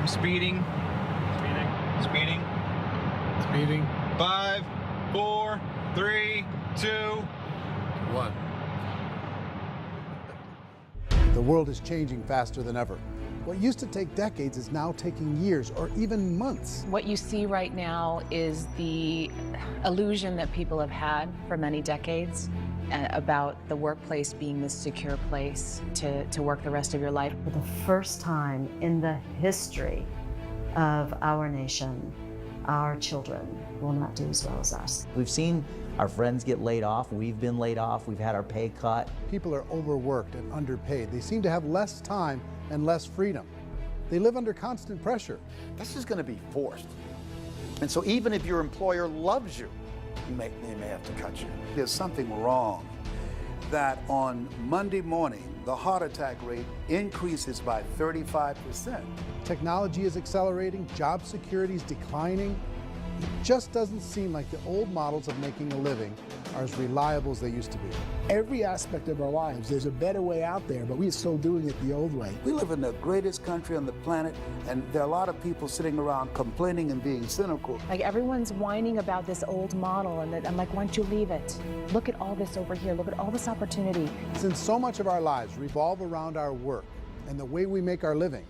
Speeding. Speeding. Speeding. 5, 4, 3, 2, 1. The world is changing faster than ever. What used to take decades is now taking years or even months. What you see right now is the illusion that people have had for many decades about the workplace being this secure place to work the rest of your life. For the first time in the history of our nation, our children will not do as well as us. We've seen our friends get laid off. We've been laid off. We've had our pay cut. People are overworked and underpaid. They seem to have less time and less freedom. They live under constant pressure. This is going to be forced. And so even if your employer loves you, they may have to cut you. There's something wrong that on Monday morning, the heart attack rate increases by 35%. Technology is accelerating, job security is declining. It just doesn't seem like the old models of making a living are as reliable as they used to be. Every aspect of our lives, there's a better way out there, but we're still doing it the old way. We live in the greatest country on the planet, and there are a lot of people sitting around complaining and being cynical. Like everyone's whining about this old model, and I'm like, why don't you leave it? Look at all this over here. Look at all this opportunity. Since so much of our lives revolve around our work and the way we make our living,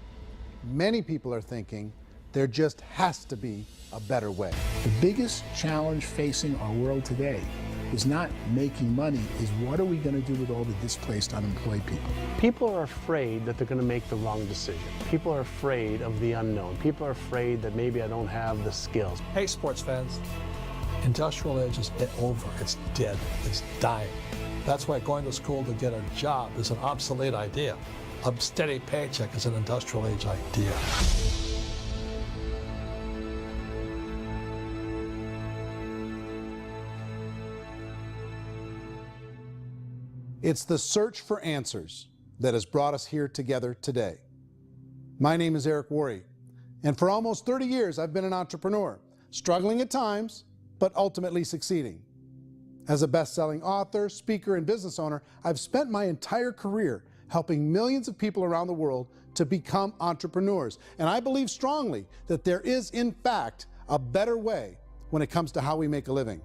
many people are thinking there just has to be a better way. The biggest challenge facing our world today is not making money, is what are we going to do with all the displaced, unemployed people? People are afraid that they're going to make the wrong decision. People are afraid of the unknown. People are afraid that maybe I don't have the skills. Hey, sports fans. Industrial age is over. It's dead. It's dying. That's why going to school to get a job is an obsolete idea. A steady paycheck is an industrial age idea. It's the search for answers that has brought us here together today. My name is Eric Worre, and for almost 30 years I've been an entrepreneur, struggling at times, but ultimately succeeding. As a best-selling author, speaker, and business owner, I've spent my entire career helping millions of people around the world to become entrepreneurs. And I believe strongly that there is, in fact, a better way when it comes to how we make a living.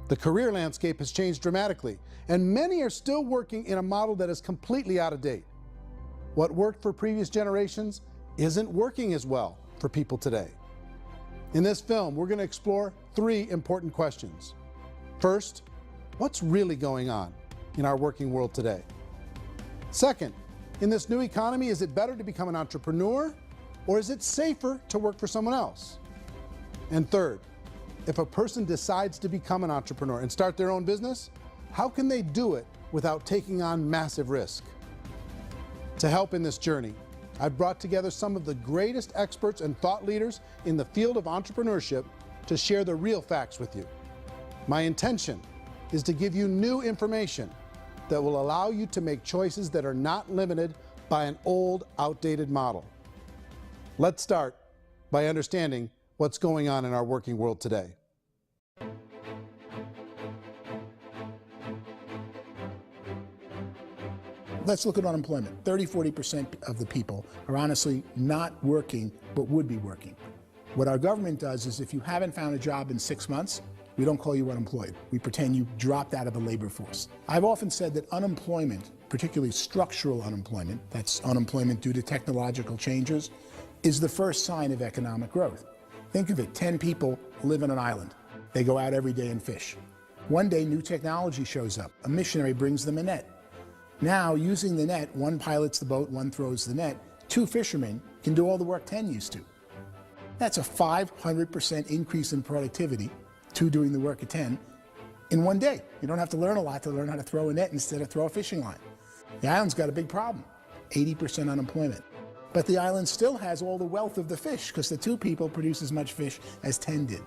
The career landscape has changed dramatically, and many are still working in a model that is completely out of date. What worked for previous generations isn't working as well for people today. In this film, we're going to explore 3 important questions. First, what's really going on in our working world today? Second, in this new economy, is it better to become an entrepreneur, or is it safer to work for someone else? And third, if a person decides to become an entrepreneur and start their own business, how can they do it without taking on massive risk? To help in this journey, I've brought together some of the greatest experts and thought leaders in the field of entrepreneurship to share the real facts with you. My intention is to give you new information that will allow you to make choices that are not limited by an old, outdated model. Let's start by understanding what's going on in our working world today. Let's look at unemployment. 30–40% of the people are honestly not working, but would be working. What our government does is if you haven't found a job in 6 months, we don't call you unemployed. We pretend you dropped out of the labor force. I've often said that unemployment, particularly structural unemployment, that's unemployment due to technological changes, is the first sign of economic growth. Think of it, 10 people live on an island. They go out every day and fish. One day, new technology shows up. A missionary brings them a net. Now, using the net, one pilots the boat, one throws the net. 2 fishermen can do all the work 10 used to. That's a 500% increase in productivity, 2 doing the work of 10, in one day. You don't have to learn a lot to learn how to throw a net instead of throw a fishing line. The island's got a big problem, 80% unemployment. But the island still has all the wealth of the fish because the 2 people produce as much fish as 10 did.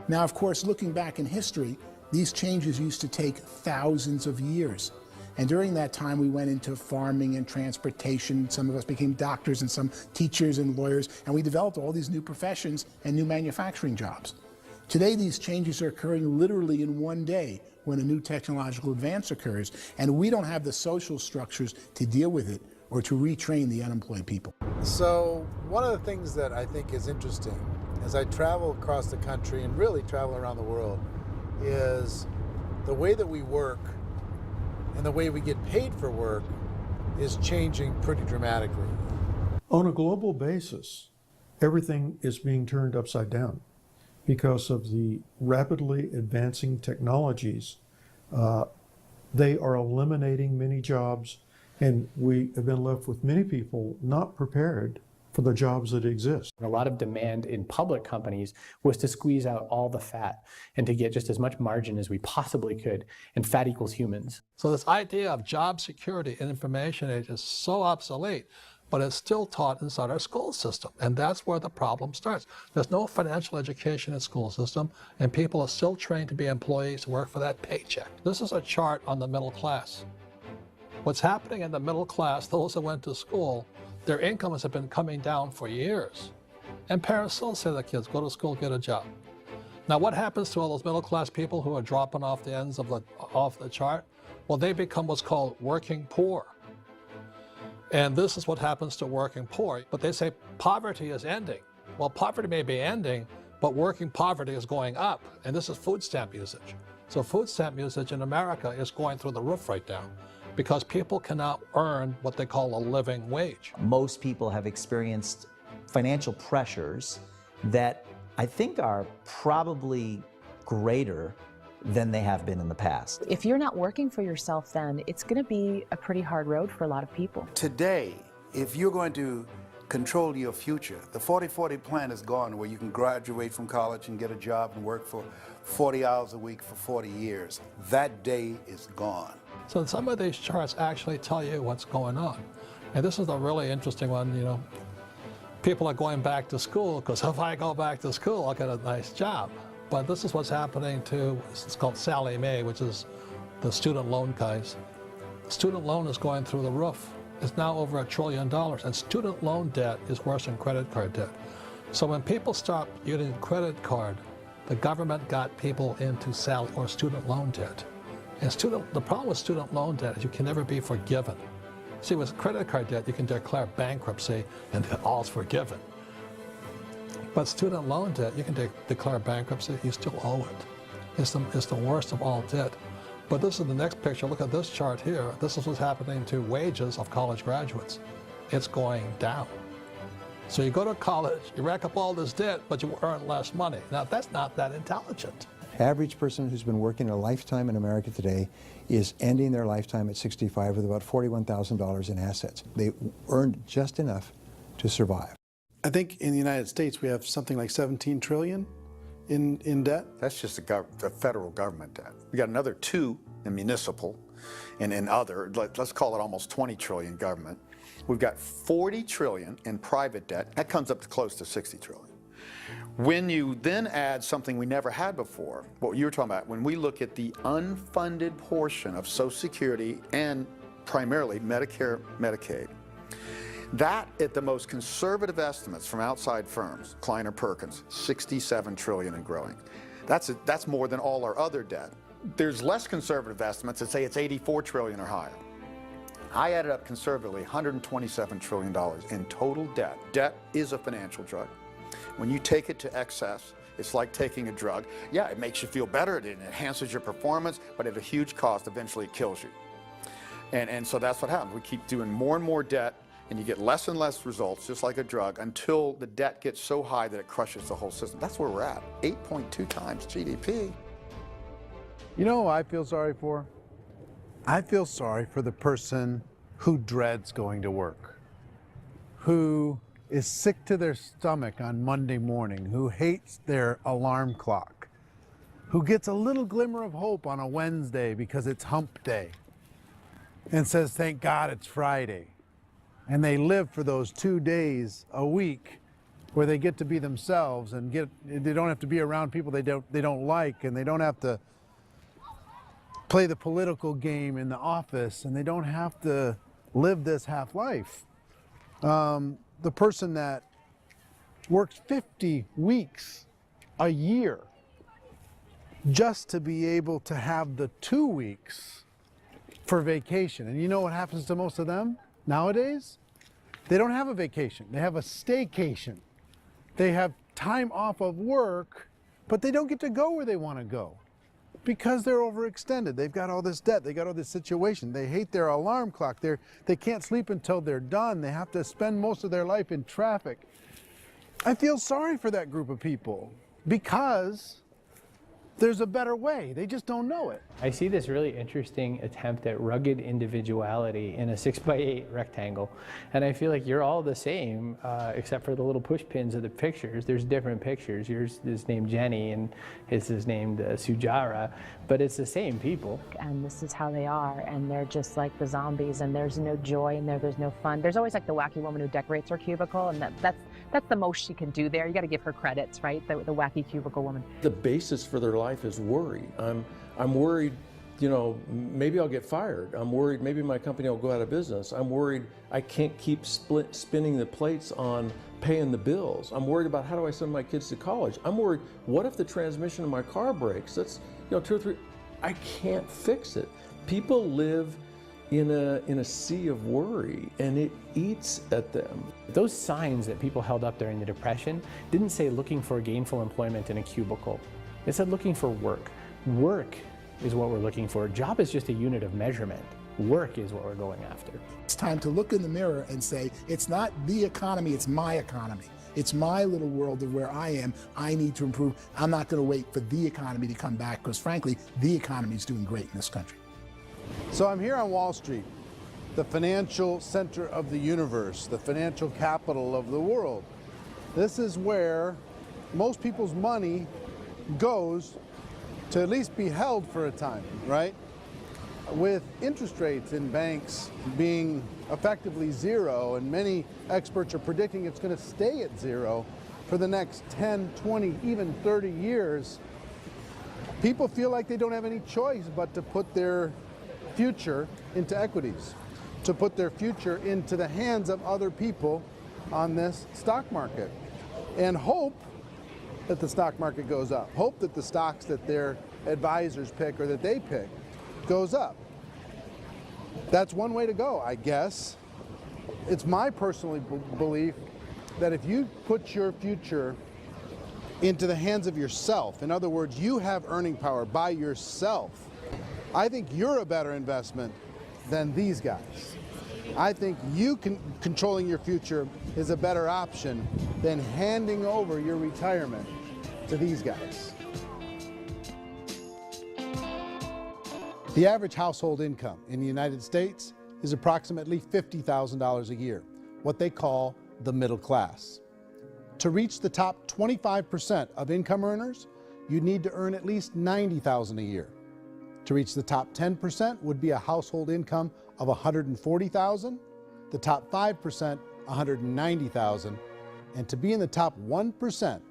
Now, of course, looking back in history, these changes used to take thousands of years. And during that time, we went into farming and transportation. Some of us became doctors and some teachers and lawyers, and we developed all these new professions and new manufacturing jobs. Today, these changes are occurring literally in one day when a new technological advance occurs, and we don't have the social structures to deal with it or to retrain the unemployed people. So one of the things that I think is interesting as I travel across the country and really travel around the world is the way that we work and the way we get paid for work is changing pretty dramatically. On a global basis, everything is being turned upside down because of the rapidly advancing technologies. They are eliminating many jobs, and we have been left with many people not prepared for the jobs that exist. A lot of demand in public companies was to squeeze out all the fat and to get just as much margin as we possibly could, and fat equals humans. So this idea of job security and information age is so obsolete, but it's still taught inside our school system, and that's where the problem starts. There's no financial education in the school system, and people are still trained to be employees to work for that paycheck. This is a chart on the middle class. What's happening in the middle class, those that went to school, their incomes have been coming down for years. And parents still say to their kids, go to school, get a job. Now what happens to all those middle class people who are dropping off the ends of the chart? Well, they become what's called working poor. And this is what happens to working poor. But they say poverty is ending. Well, poverty may be ending, but working poverty is going up. And this is food stamp usage. So food stamp usage in America is going through the roof right now, because people cannot earn what they call a living wage. Most people have experienced financial pressures that I think are probably greater than they have been in the past. If you're not working for yourself, then it's going to be a pretty hard road for a lot of people. Today, if you're going to control your future, the 40-40 plan is gone, where you can graduate from college and get a job and work for 40 hours a week for 40 years. That day is gone. So some of these charts actually tell you what's going on. And this is a really interesting one, you know. People are going back to school because if I go back to school, I'll get a nice job. But this is what's happening to, it's called Sallie Mae, which is the student loan guys. Student loan is going through the roof. It's now over $1 trillion, and student loan debt is worse than credit card debt. So when people stopped using credit card, the government got people into student loan debt. And the problem with student loan debt is you can never be forgiven. See, with credit card debt, you can declare bankruptcy and all's forgiven. But student loan debt, you can declare bankruptcy, you still owe it. It's the worst of all debt. But this is the next picture. Look at this chart here. This is what's happening to wages of college graduates. It's going down. So you go to college, you rack up all this debt, but you earn less money. Now, that's not that intelligent. Average person who's been working a lifetime in America today is ending their lifetime at 65 with about $41,000 in assets. They earned just enough to survive. I think in the United States we have something like 17 trillion in debt. That's just the federal government debt. We got another 2 in municipal and in other, let's call it almost 20 trillion government. We've got 40 trillion in private debt. That comes up to close to 60 trillion. When you then add something we never had before, what you were talking about, when we look at the unfunded portion of Social Security and primarily Medicare, Medicaid, that, at the most conservative estimates from outside firms, Kleiner Perkins, 67 trillion and growing. That's more than all our other debt. There's less conservative estimates that say it's 84 trillion or higher. I added up conservatively $127 trillion in total debt. Debt is a financial drug. When you take it to excess, it's like taking a drug. Yeah, it makes you feel better, it enhances your performance, but at a huge cost, eventually it kills you. And so that's what happens. We keep doing more and more debt, and you get less and less results, just like a drug, until the debt gets so high that it crushes the whole system. That's where we're at, 8.2 times GDP. You know who I feel sorry for? I feel sorry for the person who dreads going to work, who is sick to their stomach on Monday morning, who hates their alarm clock, who gets a little glimmer of hope on a Wednesday because it's hump day, and says, thank God it's Friday. And they live for those 2 days a week where they get to be themselves and they don't have to be around people they don't like, and they don't have to play the political game in the office, and they don't have to live this half life. The person that works 50 weeks a year just to be able to have the 2 weeks for vacation. And you know what happens to most of them nowadays? They don't have a vacation. They have a staycation. They have time off of work, but they don't get to go where they want to go because they're overextended. They've got all this debt. They got all this situation. They hate their alarm clock. They can't sleep until they're done. They have to spend most of their life in traffic. I feel sorry for that group of people because there's a better way. They just don't know it. I see this really interesting attempt at rugged individuality in a 6x8 rectangle. And I feel like you're all the same, except for the little push pins of the pictures. There's different pictures. Yours is named Jenny and his is named Sujara, but it's the same people. And this is how they are, and they're just like the zombies, and there's no joy in there, there's no fun. There's always like the wacky woman who decorates her cubicle, and that's the most she can do there. You got to give her credits, right? The wacky cubicle woman. The basis for their life is worry. I'm worried, you know, maybe I'll get fired. I'm worried maybe my company will go out of business. I'm worried I can't keep spinning the plates on paying the bills. I'm worried about how do I send my kids to college. I'm worried, what if the transmission of my car breaks? That's, you know, 2 or 3, I can't fix it. People live in a sea of worry, and it eats at them. Those signs that people held up during the Depression didn't say looking for gainful employment in a cubicle. It said looking for work. Work is what we're looking for. Job is just a unit of measurement. Work is what we're going after. It's time to look in the mirror and say, it's not the economy, it's my economy. It's my little world of where I am. I need to improve. I'm not going to wait for the economy to come back because, frankly, the economy is doing great in this country. So I'm here on Wall Street, the financial center of the universe, the financial capital of the world. This is where most people's money goes to at least be held for a time, right? With interest rates in banks being effectively zero, and many experts are predicting it's going to stay at zero for the next 10, 20, even 30 years, people feel like they don't have any choice but to put their future into equities, to put their future into the hands of other people on this stock market, and hope that the stock market goes up, hope that the stocks that their advisors pick or that they pick goes up. That's one way to go, I guess. It's my personal belief that if you put your future into the hands of yourself, in other words, you have earning power by yourself, I think you're a better investment than these guys. I think you controlling your future is a better option than handing over your retirement to these guys. The average household income in the United States is approximately $50,000 a year, what they call the middle class. To reach the top 25% of income earners, you'd need to earn at least $90,000 a year. To reach the top 10% would be a household income of $140,000, the top 5%, $190,000, and to be in the top 1%,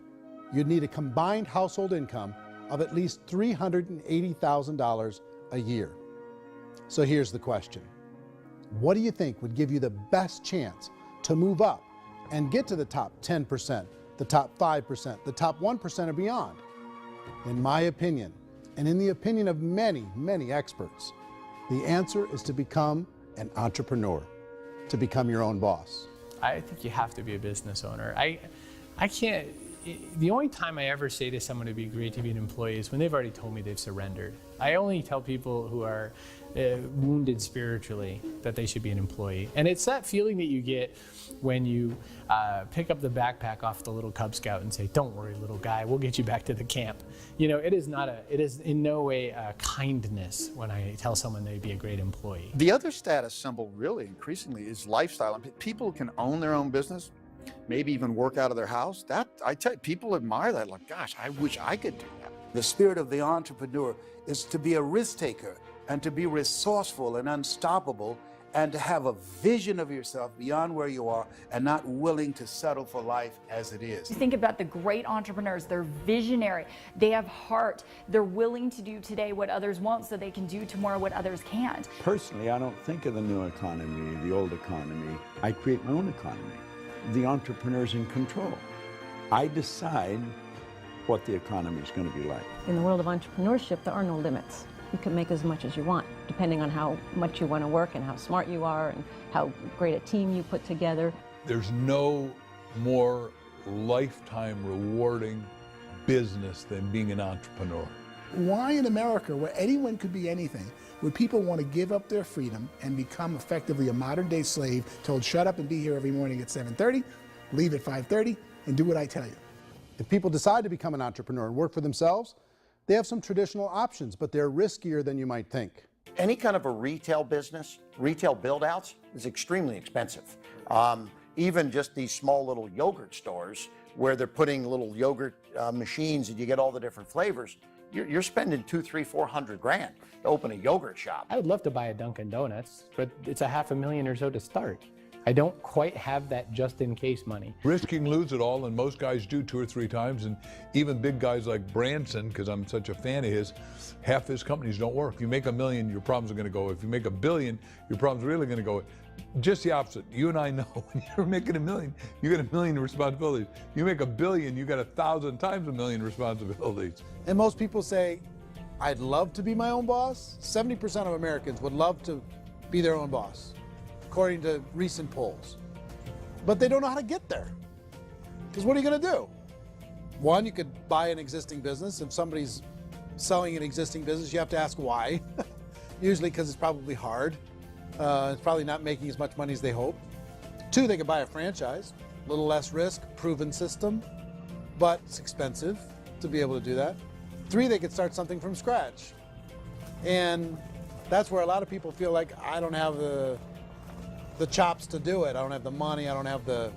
you'd need a combined household income of at least $380,000 a year. So here's the question. What do you think would give you the best chance to move up and get to the top 10%, the top 5%, the top 1% or beyond? In my opinion, and in the opinion of many, many experts, the answer is to become an entrepreneur, to become your own boss. I think you have to be a business owner. I can't, the only time I ever say to someone it'd be great to be an employee is when they've already told me they've surrendered. I only tell people who are wounded spiritually that they should be an employee. And it's that feeling that you get when you pick up the backpack off the little Cub Scout and say, "Don't worry, little guy, we'll get you back to the camp." You know, it is in no way a kindness when I tell someone they'd be a great employee. The other status symbol really increasingly is lifestyle. And people can own their own business, maybe even work out of their house. That, I tell you, people admire that, like, gosh, I wish I could do that. The spirit of the entrepreneur is to be a risk taker and to be resourceful and unstoppable and to have a vision of yourself beyond where you are and not willing to settle for life as it is. You think about the great entrepreneurs, they're visionary, they have heart, they're willing to do today what others won't so they can do tomorrow what others can't. Personally, I don't think of the new economy, the old economy. I create my own economy. The entrepreneur's in control. I decide what the economy is going to be like. In the world of entrepreneurship, there are no limits. you can make as much as you want, depending on how much you want to work and how smart you are and how great a team you put together. There's no more lifetime rewarding business than being an entrepreneur. Why in America, where anyone could be anything, would people want to give up their freedom and become effectively a modern-day slave, told shut up and be here every morning at 7:30, leave at 5:30, and do what I tell you? If people decide to become an entrepreneur and work for themselves, they have some traditional options, but they're riskier than you might think. Any kind of a retail business, retail build-outs, is extremely expensive. Even just these small little yogurt stores where they're putting little yogurt machines and you get all the different flavors, you're spending $200,000, $300,000, $400,000 to open a yogurt shop. I would love to buy a Dunkin' Donuts, but it's a $500,000 or so to start. I don't quite have that just-in-case money. Risking lose it all, and most guys do 2 or 3 times, and even big guys like Branson, because I'm such a fan of his, half his companies don't work. If you make $1 million, your problems are going to go. If you make $1 billion, your problems are really going to go. Just the opposite. You and I know when you're making $1 million, you get $1 million responsibilities. You make $1 billion, you got 1,000 times $1 million responsibilities. And most people say, I'd love to be my own boss. 70% of Americans would love to be their own boss, according to recent polls. But they don't know how to get there. Because what are you going to do? One, you could buy an existing business. If somebody's selling an existing business, you have to ask why. Usually because it's probably hard. It's probably not making as much money as they hope. 2, they could buy a franchise, a little less risk, proven system, but it's expensive to be able to do that. 3, they could start something from scratch. And that's where a lot of people feel like, I don't have the chops to do it. I don't have the money. I don't have the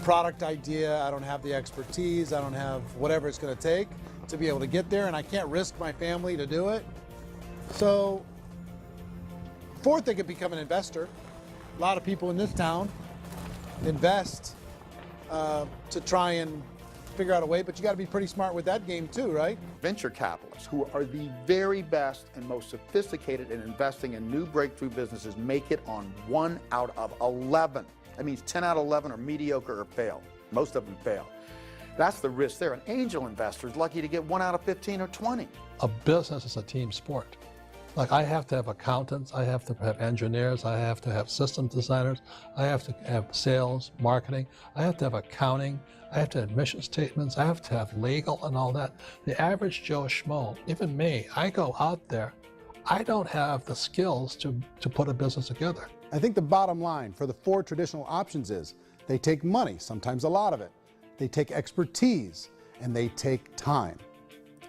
product idea. I don't have the expertise. I don't have whatever it's going to take to be able to get there, and I can't risk my family to do it. So 4th, they could become an investor. A lot of people in this town invest to try and figure out a way, but you got to be pretty smart with that game too, right? Venture capitalists, who are the very best and most sophisticated in investing in new breakthrough businesses, make it on 1 out of 11. That means 10 out of 11 are mediocre or fail. Most of them fail. That's the risk there. An angel investor is lucky to get 1 out of 15 or 20. A business is a team sport. Like, I have to have accountants, I have to have engineers, I have to have system designers, I have to have sales, marketing, I have to have accounting, I have to have mission statements, I have to have legal and all that. The average Joe Schmo, even me, I go out there, I don't have the skills to put a business together. I think the bottom line for the 4 traditional options is they take money, sometimes a lot of it. They take expertise, and they take time.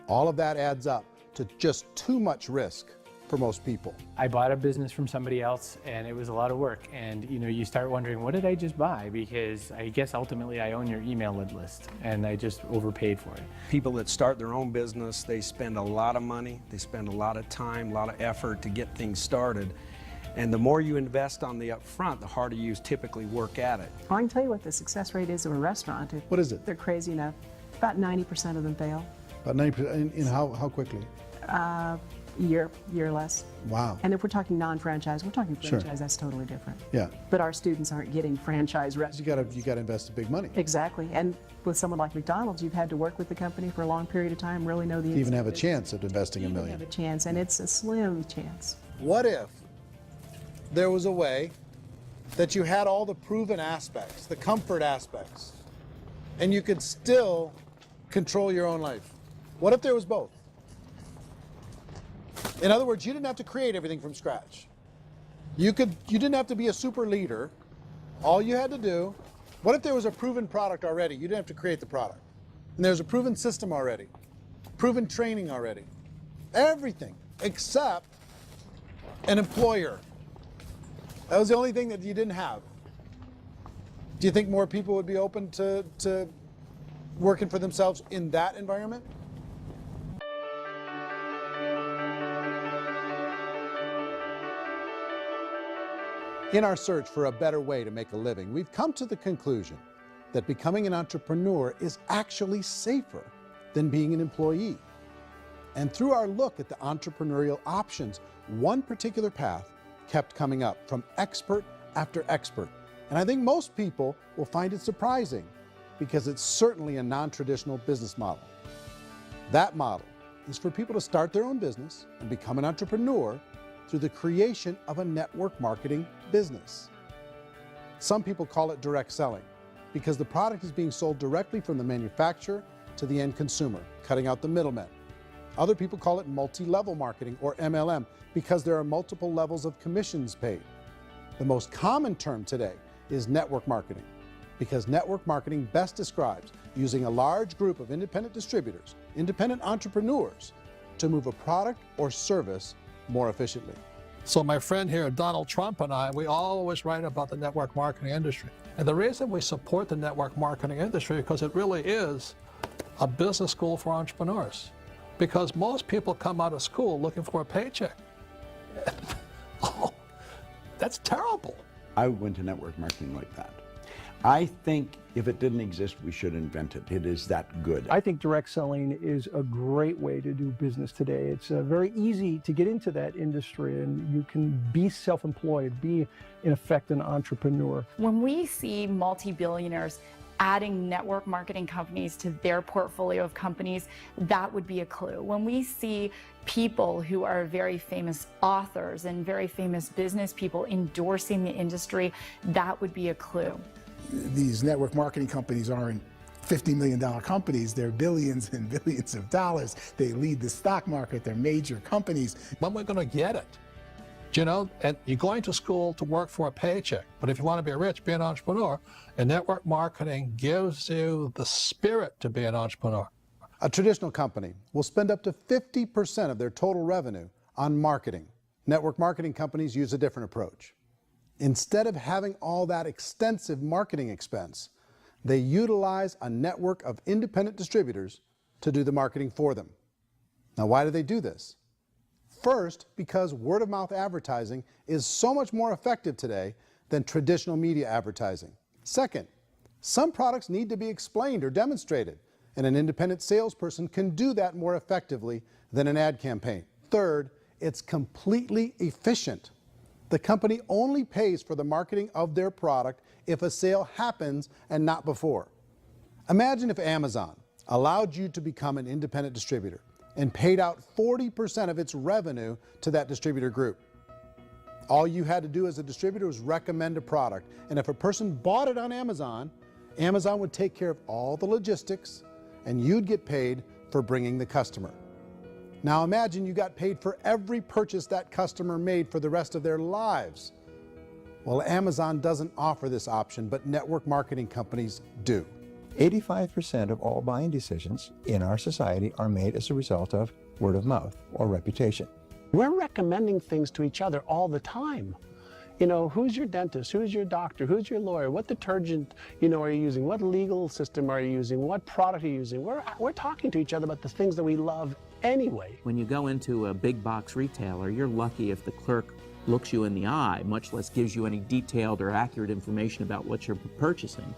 All of that adds up to just too much risk for most people. I bought a business from somebody else, and it was a lot of work. And you start wondering, what did I just buy? Because I guess ultimately I own your email list, and I just overpaid for it. People that start their own business, they spend a lot of money, they spend a lot of time, a lot of effort to get things started. And the more you invest on the upfront, the harder you typically work at it. I can tell you what the success rate is of a restaurant. What is it? They're crazy enough. About 90% of them fail. About 90%, in how quickly? Year or less. Wow. And if we're talking non-franchise, we're talking franchise, Sure. That's totally different. Yeah. But our students aren't getting franchise restaurants. You got to invest big money. Exactly. And with someone like McDonald's, you've had to work with the company for a long period of time, really know the To even have a chance at investing $1 You million. have a chance, and it's a slim chance. What if there was a way that you had all the proven aspects, the comfort aspects, and you could still control your own life? What if there was both? In other words, you didn't have to create everything from scratch. You didn't have to be a super leader. All you had to do, what if there was a proven product already? You didn't have to create the product. And there's a proven system already, proven training already. Everything except an employer. That was the only thing that you didn't have. Do you think more people would be open to working for themselves in that environment? In our search for a better way to make a living, we've come to the conclusion that becoming an entrepreneur is actually safer than being an employee. And through our look at the entrepreneurial options, one particular path kept coming up from expert after expert. And I think most people will find it surprising because it's certainly a non-traditional business model. That model is for people to start their own business and become an entrepreneur through the creation of a network marketing business. Some people call it direct selling because the product is being sold directly from the manufacturer to the end consumer, cutting out the middlemen. Other people call it multi-level marketing, or MLM, because there are multiple levels of commissions paid. The most common term today is network marketing, because network marketing best describes using a large group of independent distributors, independent entrepreneurs, to move a product or service more efficiently. So my friend here, Donald Trump, and I, we always write about the network marketing industry. And the reason we support the network marketing industry is because it really is a business school for entrepreneurs. Because most people come out of school looking for a paycheck. Oh, that's terrible. I went to network marketing like that. I think if it didn't exist, we should invent it. It is that good. I think direct selling is a great way to do business today. It's very easy to get into that industry, and you can be self-employed, be in effect an entrepreneur. When we see multi-billionaires adding network marketing companies to their portfolio of companies, that would be a clue. When we see people who are very famous authors and very famous business people endorsing the industry, that would be a clue. These network marketing companies aren't $50 million companies. They're billions and billions of dollars. They lead the stock market. They're major companies. When we're going to get it? You know, and you're going to school to work for a paycheck, but if you want to be rich, be an entrepreneur, and network marketing gives you the spirit to be an entrepreneur. A traditional company will spend up to 50% of their total revenue on marketing. Network marketing companies use a different approach. Instead of having all that extensive marketing expense, they utilize a network of independent distributors to do the marketing for them. Now, why do they do this? First, because word-of-mouth advertising is so much more effective today than traditional media advertising. Second, some products need to be explained or demonstrated, and an independent salesperson can do that more effectively than an ad campaign. Third, it's completely efficient. The company only pays for the marketing of their product if a sale happens and not before. Imagine if Amazon allowed you to become an independent distributor and paid out 40% of its revenue to that distributor group. All you had to do as a distributor was recommend a product, and if a person bought it on Amazon, Amazon would take care of all the logistics, and you'd get paid for bringing the customer. Now imagine you got paid for every purchase that customer made for the rest of their lives. Well, Amazon doesn't offer this option, but network marketing companies do. 85% of all buying decisions in our society are made as a result of word of mouth or reputation. We're recommending things to each other all the time. You know, who's your dentist? Who's your doctor? Who's your lawyer? What detergent, are you using? What legal system are you using? What product are you using? We're talking to each other about the things that we love anyway. When you go into a big box retailer, you're lucky if the clerk looks you in the eye, much less gives you any detailed or accurate information about what you're purchasing.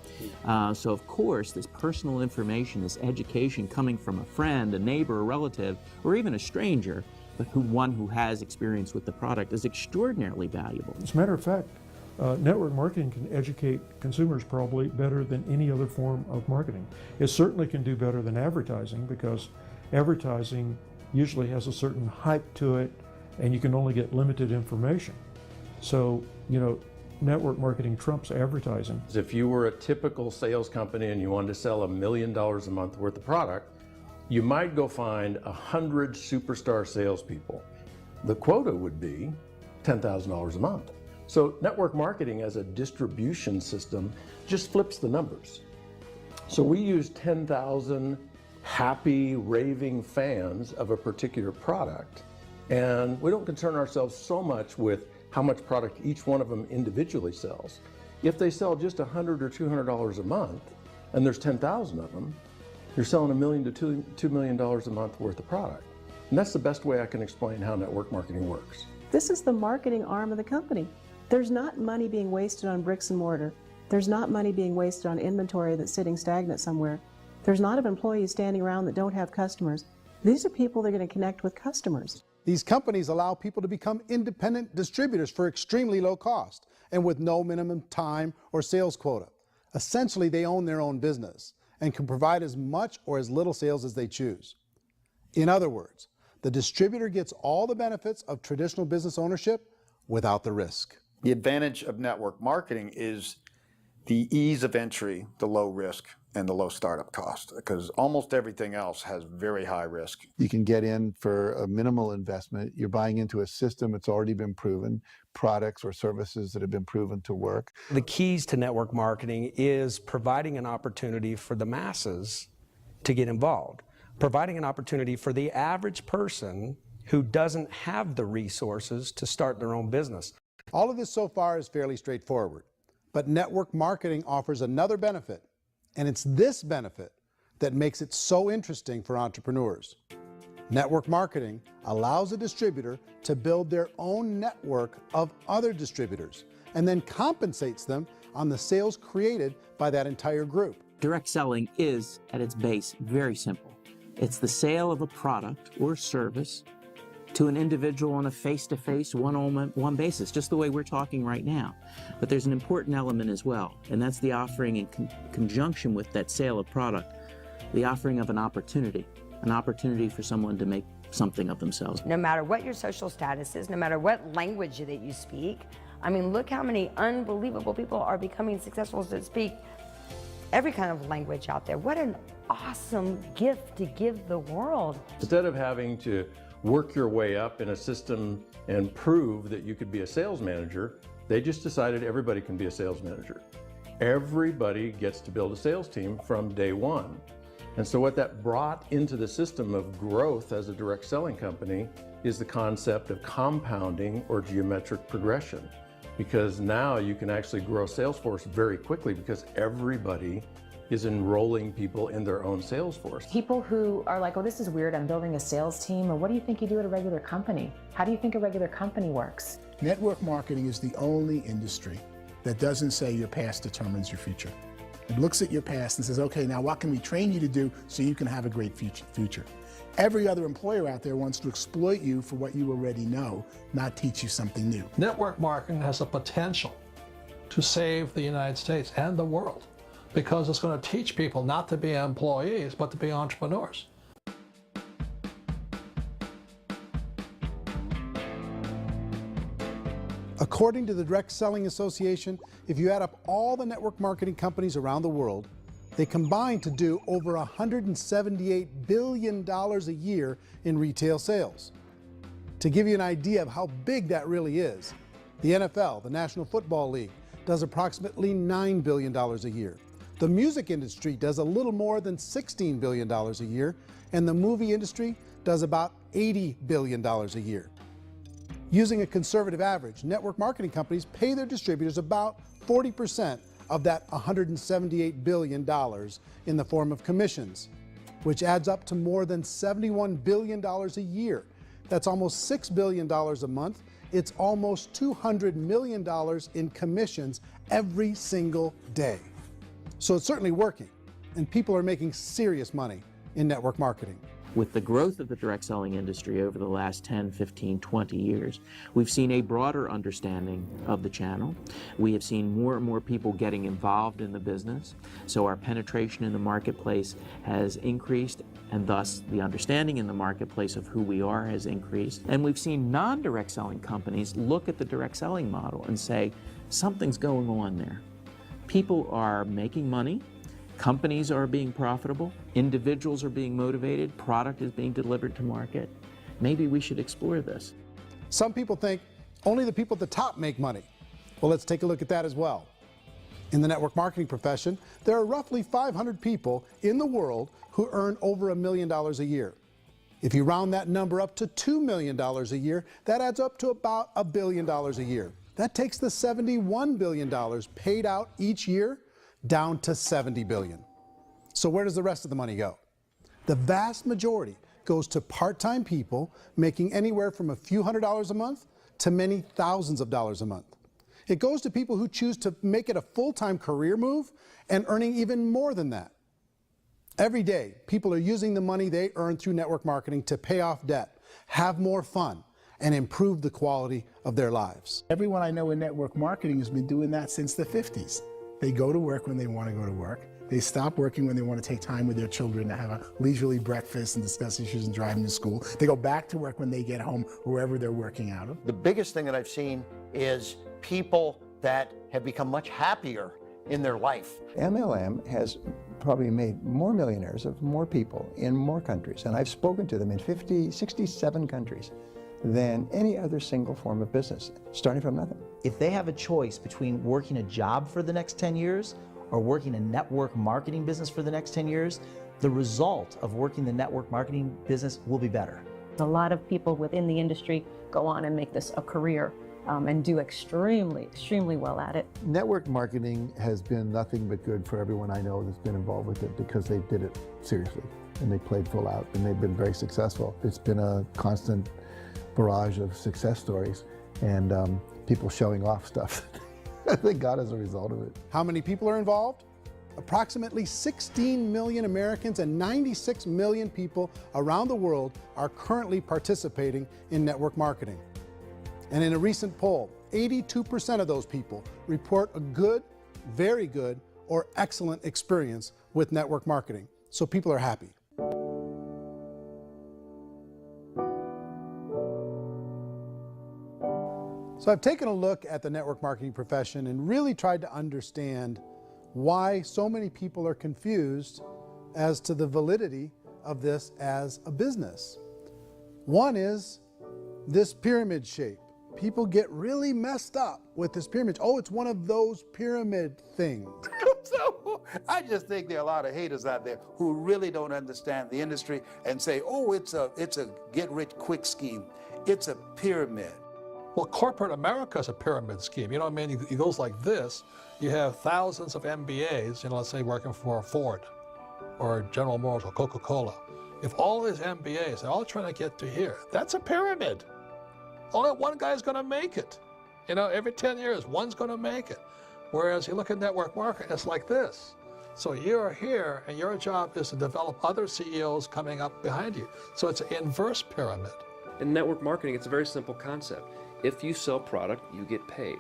So of course, this personal information, this education coming from a friend, a neighbor, a relative, or even a stranger, but one who has experience with the product is extraordinarily valuable. As a matter of fact, network marketing can educate consumers probably better than any other form of marketing. It certainly can do better than advertising, because advertising usually has a certain hype to it, and you can only get limited information. So, network marketing trumps advertising. If you were a typical sales company and you wanted to sell $1 million a month worth of product, you might go find 100 superstar salespeople. The quota would be $10,000 a month. So network marketing as a distribution system just flips the numbers. So we use 10,000 happy, raving fans of a particular product, and we don't concern ourselves so much with how much product each one of them individually sells. If they sell just $100 or $200 a month, and there's 10,000 of them, you're selling $1 million to $2 million a month worth of product. And that's the best way I can explain how network marketing works. This is the marketing arm of the company. There's not money being wasted on bricks and mortar. There's not money being wasted on inventory that's sitting stagnant somewhere. There's not of employees standing around that don't have customers. These are people that are going to connect with customers. These companies allow people to become independent distributors for extremely low cost and with no minimum time or sales quota. Essentially, they own their own business and can provide as much or as little sales as they choose. In other words, the distributor gets all the benefits of traditional business ownership without the risk. The advantage of network marketing is the ease of entry, the low risk, and the low startup cost, because almost everything else has very high risk. You can get in for a minimal investment. You're buying into a system that's already been proven, products or services that have been proven to work. The keys to network marketing is providing an opportunity for the masses to get involved, providing an opportunity for the average person who doesn't have the resources to start their own business. All of this so far is fairly straightforward, but network marketing offers another benefit, and it's this benefit that makes it so interesting for entrepreneurs. Network marketing allows a distributor to build their own network of other distributors and then compensates them on the sales created by that entire group. Direct selling is, at its base, very simple. It's the sale of a product or service to an individual on a face-to-face, one-on-one basis, just the way we're talking right now. But there's an important element as well, and that's the offering in conjunction with that sale of product, the offering of an opportunity for someone to make something of themselves. No matter what your social status is, no matter what language that you speak, I mean, look how many unbelievable people are becoming successful that speak every kind of language out there. What an awesome gift to give the world. Instead of having to work your way up in a system and prove that you could be a sales manager, they just decided everybody can be a sales manager. Everybody gets to build a sales team from day one. And so what that brought into the system of growth as a direct selling company is the concept of compounding or geometric progression. Because now you can actually grow a sales force very quickly because everybody is enrolling people in their own sales force. People who are like, oh, this is weird, I'm building a sales team, or what do you think you do at a regular company? How do you think a regular company works? Network marketing is the only industry that doesn't say your past determines your future. It looks at your past and says, okay, now what can we train you to do so you can have a great future? Every other employer out there wants to exploit you for what you already know, not teach you something new. Network marketing has the potential to save the United States and the world because it's going to teach people not to be employees, but to be entrepreneurs. According to the Direct Selling Association, if you add up all the network marketing companies around the world, they combine to do over $178 billion a year in retail sales. To give you an idea of how big that really is, the NFL, the National Football League, does approximately $9 billion a year. The music industry does a little more than $16 billion a year, and the movie industry does about $80 billion a year. Using a conservative average, network marketing companies pay their distributors about 40% of that $178 billion in the form of commissions, which adds up to more than $71 billion a year. That's almost $6 billion a month. It's almost $200 million in commissions every single day. So it's certainly working, and people are making serious money in network marketing. With the growth of the direct selling industry over the last 10, 15, 20 years, we've seen a broader understanding of the channel. We have seen more and more people getting involved in the business, so our penetration in the marketplace has increased, and thus the understanding in the marketplace of who we are has increased. And we've seen non-direct selling companies look at the direct selling model and say, something's going on there. People are making money. Companies are being profitable, individuals are being motivated, product is being delivered to market. Maybe we should explore this. Some people think only the people at the top make money. Well, let's take a look at that as well. In the network marketing profession, there are roughly 500 people in the world who earn over $1 million a year. If you round that number up to $2 million a year, that adds up to about $1 billion a year. That takes the $71 billion paid out each year down to $70 billion. So where does the rest of the money go? The vast majority goes to part-time people making anywhere from a few $100s a month to many thousands of dollars a month. It goes to people who choose to make it a full-time career move and earning even more than that. Every day, people are using the money they earn through network marketing to pay off debt, have more fun, and improve the quality of their lives. Everyone I know in network marketing has been doing that since the 50s. They go to work when they want to go to work. They stop working when they want to take time with their children to have a leisurely breakfast and discuss issues and driving to school. They go back to work when they get home, wherever they're working out of. The biggest thing that I've seen is people that have become much happier in their life. MLM has probably made more millionaires of more people in more countries, and I've spoken to them in 67 countries, than any other single form of business, starting from nothing. If they have a choice between working a job for the next 10 years or working a network marketing business for the next 10 years, the result of working the network marketing business will be better. A lot of people within the industry go on and make this a career and do extremely well at it. Network marketing has been nothing but good for everyone I know that's been involved with it because they did it seriously and they played full out and they've been very successful. It's been a constant barrage of success stories and people showing off stuff that they got as a result of it. How many people are involved? Approximately 16 million Americans and 96 million people around the world are currently participating in network marketing. And in a recent poll, 82% of those people report a good, very good, or excellent experience with network marketing. So people are happy. So I've taken a look at the network marketing profession and really tried to understand why so many people are confused as to the validity of this as a business. One is this pyramid shape. People get really messed up with this pyramid. Oh, it's one of those pyramid things. So I just think there are a lot of haters out there who really don't understand the industry and say, oh, it's a get-rich-quick scheme. It's a pyramid. Well, corporate America is a pyramid scheme. You know what I mean? It goes like this. You have thousands of MBAs, you know, let's say working for Ford or General Motors or Coca-Cola. If all these MBAs, they're all trying to get to here, that's a pyramid. Only one guy's going to make it. You know, every 10 years, one's going to make it. Whereas you look at network marketing, it's like this. So you're here, and your job is to develop other CEOs coming up behind you. So it's an inverse pyramid. In network marketing, it's a very simple concept. If you sell product, you get paid.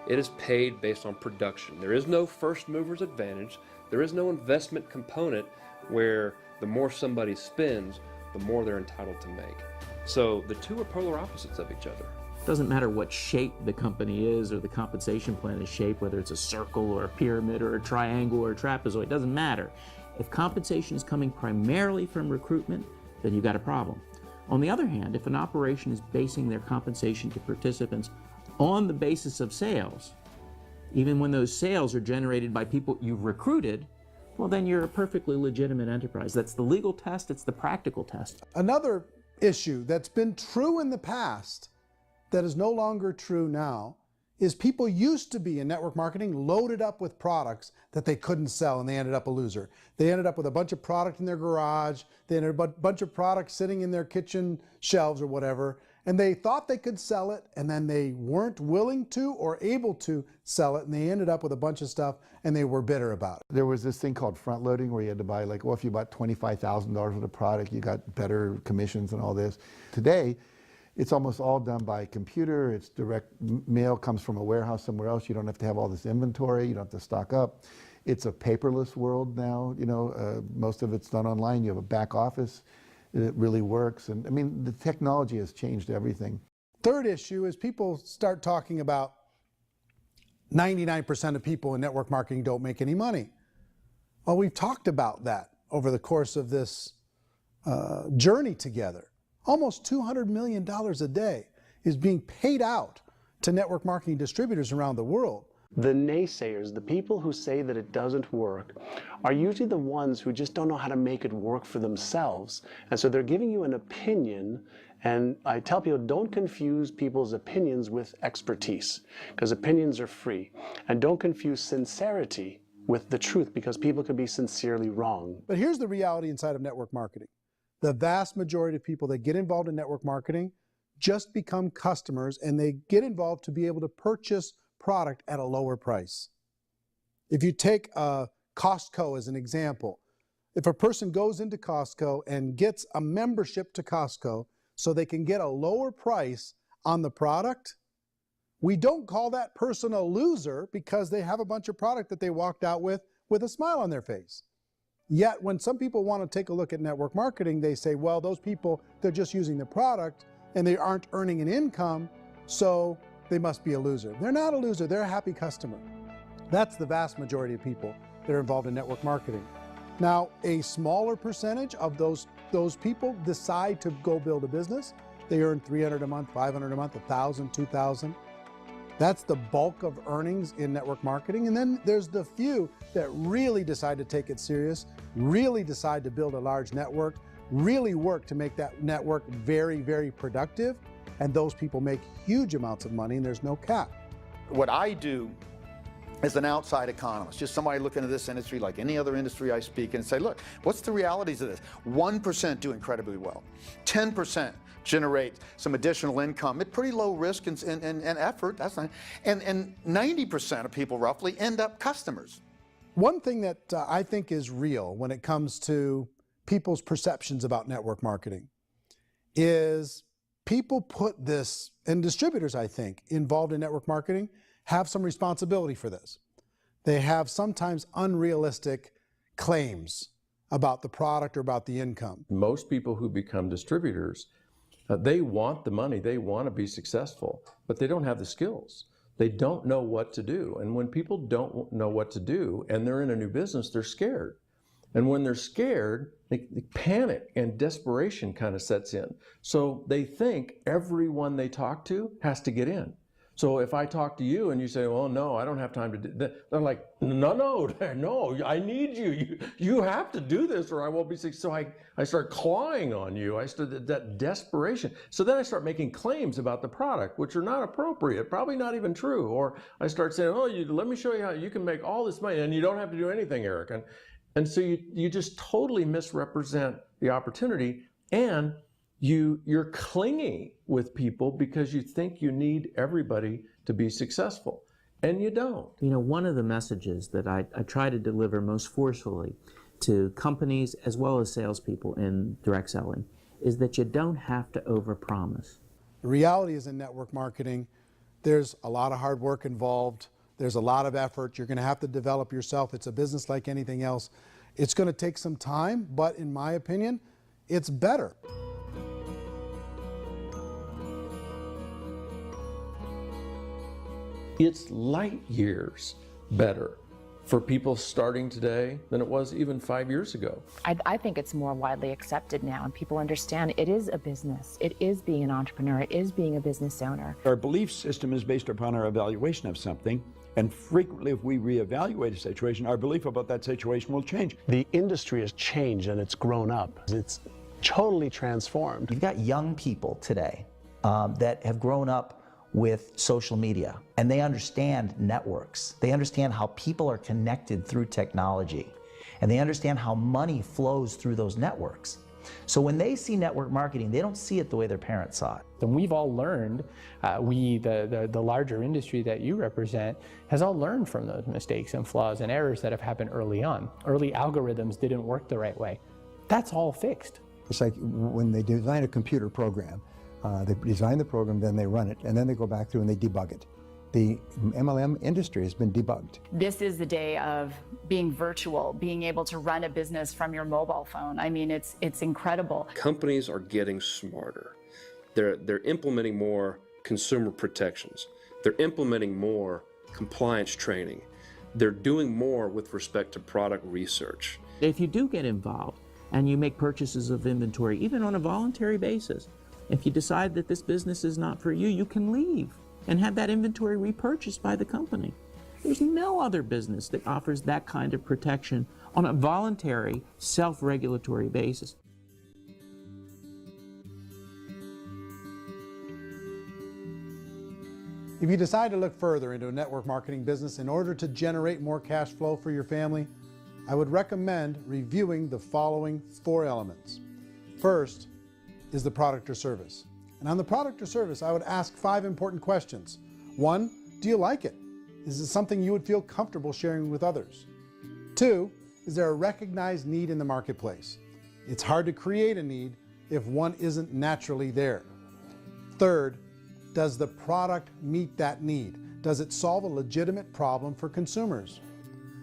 It is paid based on production. There is no first mover's advantage. There is no investment component where the more somebody spends, the more they're entitled to make. So the two are polar opposites of each other. It doesn't matter what shape the company is or the compensation plan is shaped, whether it's a circle or a pyramid or a triangle or a trapezoid, it doesn't matter. If compensation is coming primarily from recruitment, then you've got a problem. On the other hand, if an operation is basing their compensation to participants on the basis of sales, even when those sales are generated by people you've recruited, well, then you're a perfectly legitimate enterprise. That's the legal test, it's the practical test. Another issue that's been true in the past that is no longer true now is people used to be in network marketing loaded up with products that they couldn't sell and they ended up a loser. They ended up with a bunch of product in their garage, they ended up with a bunch of products sitting in their kitchen shelves or whatever, and they thought they could sell it and then they weren't willing to or able to sell it and they ended up with a bunch of stuff and they were bitter about it. There was this thing called front loading where you had to buy like, well, if you bought $25,000 worth of product, you got better commissions and all this. Today, it's almost all done by computer. It's direct mail comes from a warehouse somewhere else. You don't have to have all this inventory. You don't have to stock up. It's a paperless world now. You know, most of it's done online. You have a back office. It really works. And I mean, the technology has changed everything. Third issue is people start talking about 99% of people in network marketing don't make any money. Well, we've talked about that over the course of this journey together. Almost $200 million a day is being paid out to network marketing distributors around the world. The naysayers, the people who say that it doesn't work, are usually the ones who just don't know how to make it work for themselves. And so they're giving you an opinion, and I tell people, don't confuse people's opinions with expertise, because opinions are free. And don't confuse sincerity with the truth, because people can be sincerely wrong. But here's the reality inside of network marketing. The vast majority of people that get involved in network marketing just become customers, and they get involved to be able to purchase product at a lower price. If you take Costco as an example, if a person goes into Costco and gets a membership to Costco so they can get a lower price on the product, we don't call that person a loser because they have a bunch of product that they walked out with with a smile on their face. Yet when some people want to take a look at network marketing, they say, well, those people, they're just using the product and they aren't earning an income, so they must be a loser. They're not a loser, they're a happy customer. That's the vast majority of people that are involved in network marketing. Now, a smaller percentage of those people decide to go build a business. They earn $300 a month, $500 a month, $1,000, $2,000. That's the bulk of earnings in network marketing. And then there's the few that really decide to take it serious, really decide to build a large network, really work to make that network very, very productive. And those people make huge amounts of money and there's no cap. What I do as an outside economist, just somebody looking at this industry like any other industry I speak and say, look, what's the realities of this? 1% do incredibly well. 10% generate some additional income at pretty low risk and effort. That's not, and 90% of people roughly end up customers. One thing that I think is real when it comes to people's perceptions about network marketing is people put this, and distributors, I think, involved in network marketing have some responsibility for this. They have sometimes unrealistic claims about the product or about the income. Most people who become distributors, they want the money, they want to be successful, but they don't have the skills. They don't know what to do. And when people don't know what to do and they're in a new business, they're scared. And when they're scared, they panic and desperation kind of sets in. So they think everyone they talk to has to get in. So if I talk to you and you say, well, no, I don't have time to do that, they're like, no, I need you. You have to do this or I won't be successful. So I start clawing on you. I start that desperation. So then I start making claims about the product, which are not appropriate, probably not even true. Or I start saying, oh, let me show you how you can make all this money and you don't have to do anything, Eric. And so you just totally misrepresent the opportunity, and you're clingy with people because you think you need everybody to be successful, and you don't. You know, one of the messages that I try to deliver most forcefully to companies as well as salespeople in direct selling is that you don't have to overpromise. The reality is in network marketing, there's a lot of hard work involved. There's a lot of effort. You're going to have to develop yourself. It's a business like anything else. It's going to take some time, but in my opinion, it's better. It's light years better for people starting today than it was even 5 years ago. I think it's more widely accepted now, and people understand it is a business. It is being an entrepreneur. It is being a business owner. Our belief system is based upon our evaluation of something, and frequently if we reevaluate a situation, our belief about that situation will change. The industry has changed and it's grown up. It's totally transformed. You've got young people today that have grown up with social media, and they understand networks. They understand how people are connected through technology, and they understand how money flows through those networks. So when they see network marketing, they don't see it the way their parents saw it. And we've all learned, the larger industry that you represent, has all learned from those mistakes and flaws and errors that have happened early on. Early algorithms didn't work the right way. That's all fixed. It's like when they design a computer program, they design the program, then they run it, and then they go back through and they debug it. The MLM industry has been debugged. This is the day of being virtual, being able to run a business from your mobile phone. I mean, it's incredible. Companies are getting smarter. They're implementing more consumer protections. They're implementing more compliance training. They're doing more with respect to product research. If you do get involved and you make purchases of inventory, even on a voluntary basis, if you decide that this business is not for you, you can leave and have that inventory repurchased by the company. There's no other business that offers that kind of protection on a voluntary, self-regulatory basis. If you decide to look further into a network marketing business in order to generate more cash flow for your family, I would recommend reviewing the following 4 elements. First is the product or service. And on the product or service, I would ask 5 important questions. 1, do you like it? Is it something you would feel comfortable sharing with others? 2, is there a recognized need in the marketplace? It's hard to create a need if one isn't naturally there. 3rd, does the product meet that need? Does it solve a legitimate problem for consumers?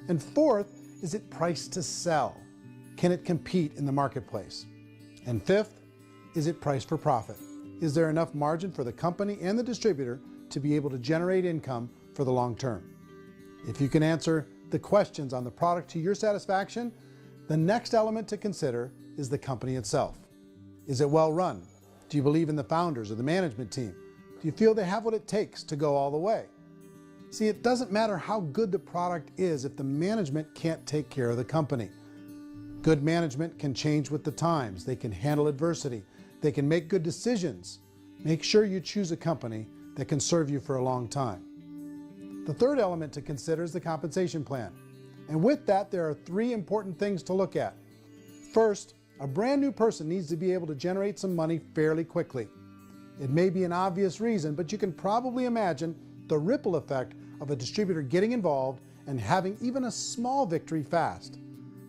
And 4th, is it priced to sell? Can it compete in the marketplace? And fifth, is it priced for profit? Is there enough margin for the company and the distributor to be able to generate income for the long term? If you can answer the questions on the product to your satisfaction, the next element to consider is the company itself. Is it well run? Do you believe in the founders or the management team? Do you feel they have what it takes to go all the way? See, it doesn't matter how good the product is if the management can't take care of the company. Good management can change with the times. They can handle adversity. They can make good decisions. Make sure you choose a company that can serve you for a long time. The third element to consider is the compensation plan. And with that, there are 3 important things to look at. First, a brand new person needs to be able to generate some money fairly quickly. It may be an obvious reason, but you can probably imagine the ripple effect of a distributor getting involved and having even a small victory fast.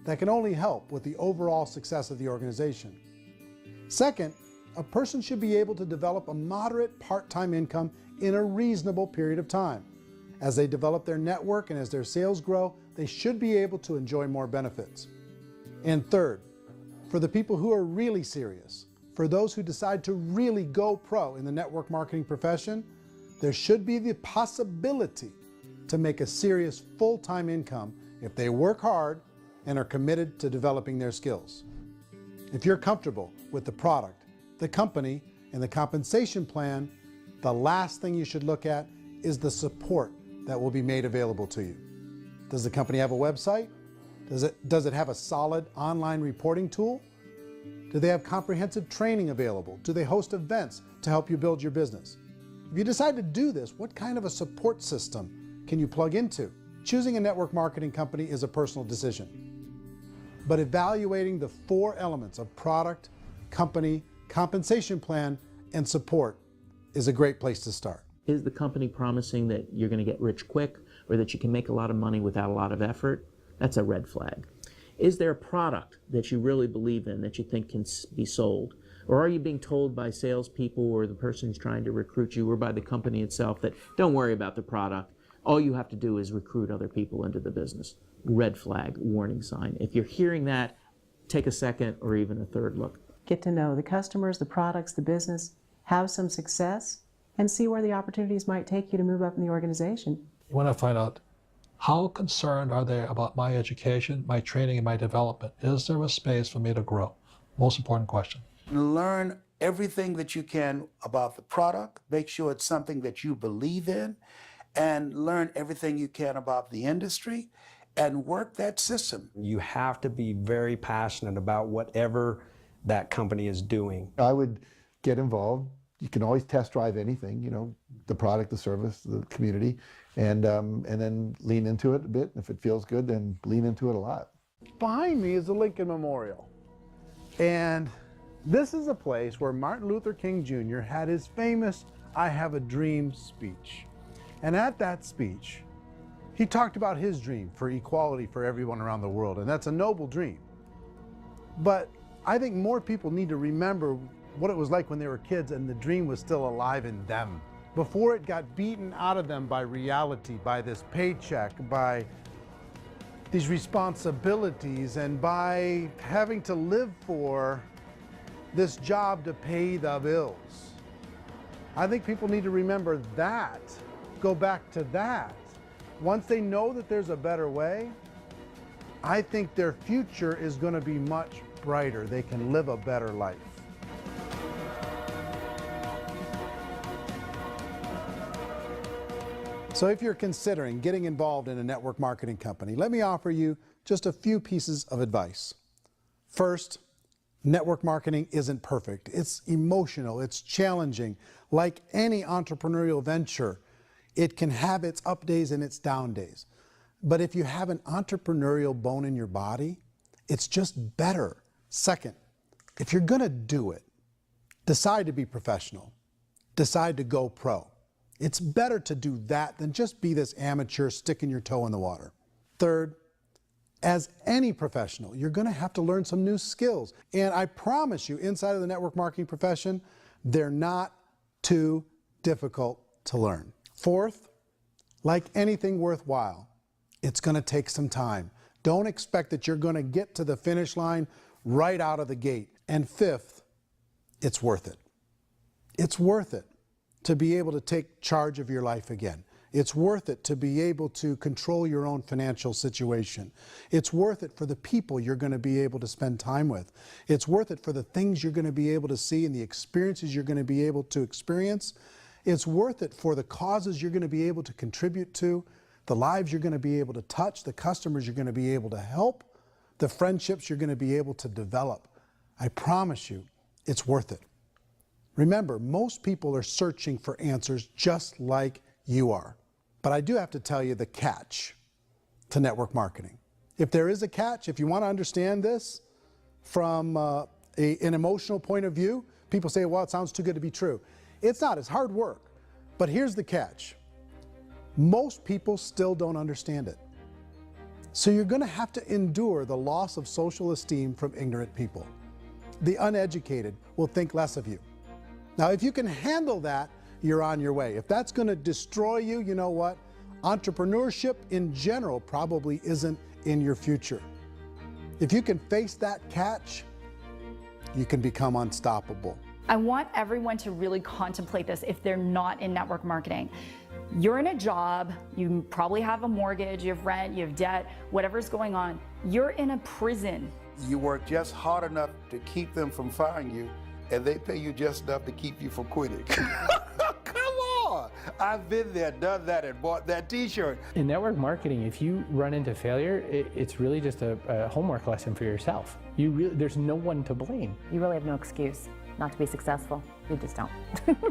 That can only help with the overall success of the organization. Second, a person should be able to develop a moderate part-time income in a reasonable period of time. As they develop their network and as their sales grow, they should be able to enjoy more benefits. And third, for the people who are really serious, for those who decide to really go pro in the network marketing profession, there should be the possibility to make a serious full-time income if they work hard and are committed to developing their skills. If you're comfortable with the product, the company, and the compensation plan, the last thing you should look at is the support that will be made available to you. Does the company have a website? Does it have a solid online reporting tool? Do they have comprehensive training available? Do they host events to help you build your business? If you decide to do this, what kind of a support system can you plug into? Choosing a network marketing company is a personal decision. But evaluating the 4 elements of product, company, compensation plan, and support is a great place to start. Is the company promising that you're going to get rich quick or that you can make a lot of money without a lot of effort? That's a red flag. Is there a product that you really believe in that you think can be sold? Or are you being told by salespeople or the person who's trying to recruit you or by the company itself that don't worry about the product, all you have to do is recruit other people into the business? Red flag, warning sign. If you're hearing that, take a second or even a third look. Get to know the customers, the products, the business, have some success, and see where the opportunities might take you to move up in the organization. You want to find out how concerned are they about my education, my training, and my development? Is there a space for me to grow? Most important question. Learn everything that you can about the product. Make sure it's something that you believe in, and learn everything you can about the industry and work that system. You have to be very passionate about whatever that company is doing. I would get involved. You can always test drive anything, you know, the product, the service, the community, and then lean into it a bit. If it feels good, then lean into it a lot. Behind me is the Lincoln Memorial. And this is a place where Martin Luther King Jr. had his famous "I Have a Dream" speech. And at that speech, he talked about his dream for equality for everyone around the world, and that's a noble dream. But I think more people need to remember what it was like when they were kids and the dream was still alive in them, before it got beaten out of them by reality, by this paycheck, by these responsibilities, and by having to live for this job to pay the bills. I think people need to remember that, go back to that. Once they know that there's a better way, I think their future is going to be much brighter. They can live a better life. So if you're considering getting involved in a network marketing company, let me offer you just a few pieces of advice. First, network marketing isn't perfect. It's emotional, it's challenging. Like any entrepreneurial venture, it can have its up days and its down days. But if you have an entrepreneurial bone in your body, it's just better. Second, if you're gonna do it, decide to be professional. Decide to go pro. It's better to do that than just be this amateur sticking your toe in the water. Third, as any professional, you're gonna have to learn some new skills. And I promise you, inside of the network marketing profession, they're not too difficult to learn. Fourth, like anything worthwhile, it's gonna take some time. Don't expect that you're going to get to the finish line right out of the gate. And fifth, it's worth it. It's worth it to be able to take charge of your life again. It's worth it to be able to control your own financial situation. It's worth it for the people you're going to be able to spend time with. It's worth it for the things you're going to be able to see and the experiences you're going to be able to experience. It's worth it for the causes you're going to be able to contribute to, the lives you're going to be able to touch, the customers you're going to be able to help, the friendships you're going to be able to develop. I promise you, it's worth it. Remember, most people are searching for answers just like you are. But I do have to tell you the catch to network marketing. If there is a catch, if you want to understand this from an emotional point of view, people say, well, it sounds too good to be true. It's not, it's hard work. But here's the catch. Most people still don't understand it. So you're going to have to endure the loss of social esteem from ignorant people. The uneducated will think less of you. Now, if you can handle that, you're on your way. If that's going to destroy you, you know what? Entrepreneurship in general probably isn't in your future. If you can face that catch, you can become unstoppable. I want everyone to really contemplate this if they're not in network marketing. You're in a job, you probably have a mortgage, you have rent, you have debt, whatever's going on. You're in a prison. You work just hard enough to keep them from firing you, and they pay you just enough to keep you from quitting. Come on! I've been there, done that, and bought that t-shirt. In network marketing, if you run into failure, it's really just a homework lesson for yourself. There's no one to blame. You really have no excuse not to be successful. You just don't.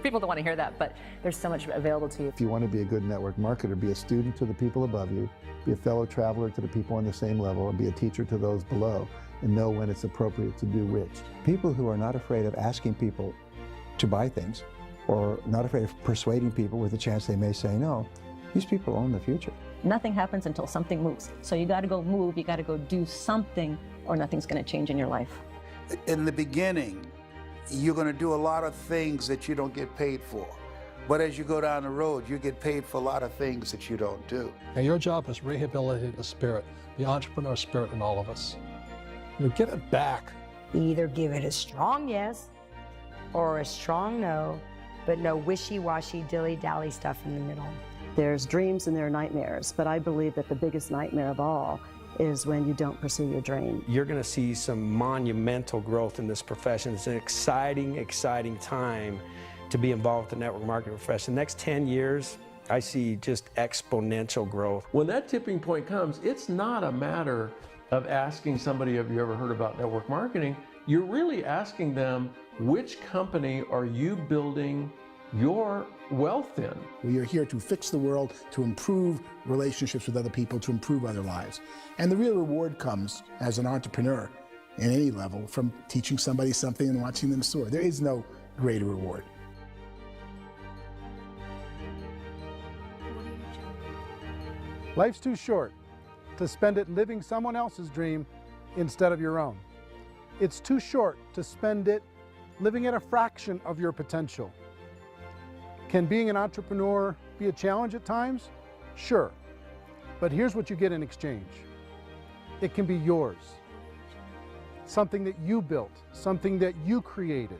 People don't want to hear that, but there's so much available to you. If you want to be a good network marketer, be a student to the people above you, be a fellow traveler to the people on the same level, and be a teacher to those below, and know when it's appropriate to do which. People who are not afraid of asking people to buy things, or not afraid of persuading people with a chance they may say no, these people own the future. Nothing happens until something moves. So you got to go move, you got to go do something, or nothing's going to change in your life. In the beginning, you're going to do a lot of things that you don't get paid for. But as you go down the road, you get paid for a lot of things that you don't do. And your job is to rehabilitate the spirit, the entrepreneur spirit in all of us. You get it back. Either give it a strong yes or a strong no, but no wishy-washy, dilly-dally stuff in the middle. There's dreams and there are nightmares, but I believe that the biggest nightmare of all is when you don't pursue your dream. You're going to see some monumental growth in this profession. It's an exciting, exciting time to be involved with the network marketing profession. The next 10 years, I see just exponential growth. When that tipping point comes, it's not a matter of asking somebody, have you ever heard about network marketing? You're really asking them, which company are you building your wealth in? We are here to fix the world, to improve relationships with other people, to improve other lives. And the real reward comes as an entrepreneur in any level from teaching somebody something and watching them soar. There is no greater reward. Life's too short to spend it living someone else's dream instead of your own. It's too short to spend it living at a fraction of your potential. Can being an entrepreneur be a challenge at times? Sure. But here's what you get in exchange. It can be yours. Something that you built, something that you created,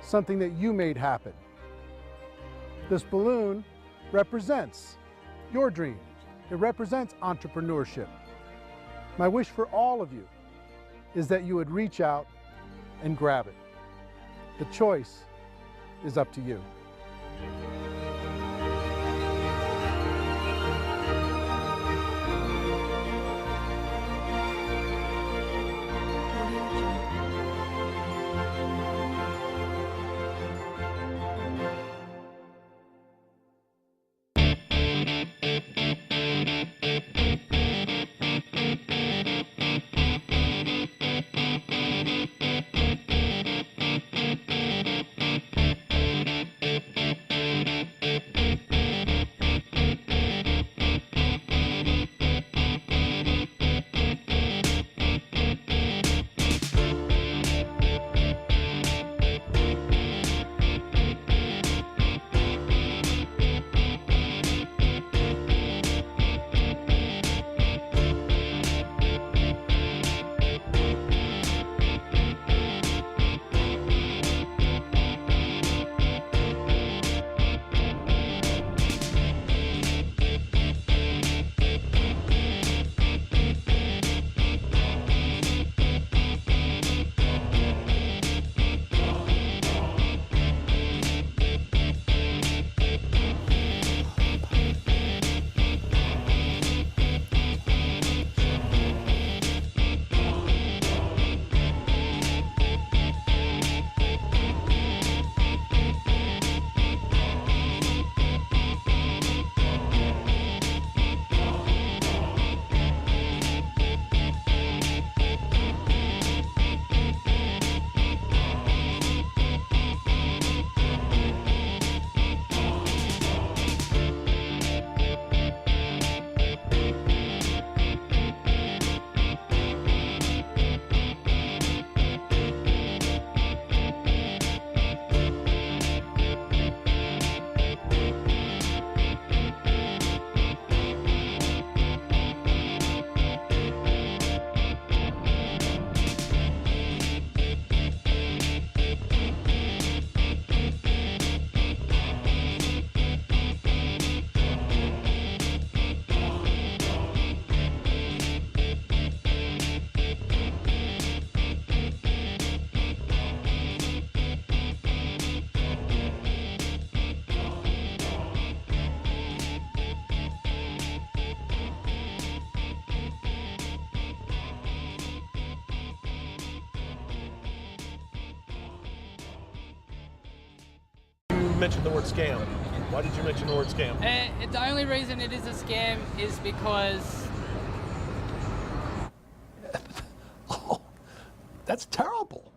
something that you made happen. This balloon represents your dream. It represents entrepreneurship. My wish for all of you is that you would reach out and grab it. The choice is up to you. mention the word scam? Why did you mention the word scam? The only reason it is a scam is because... That's terrible.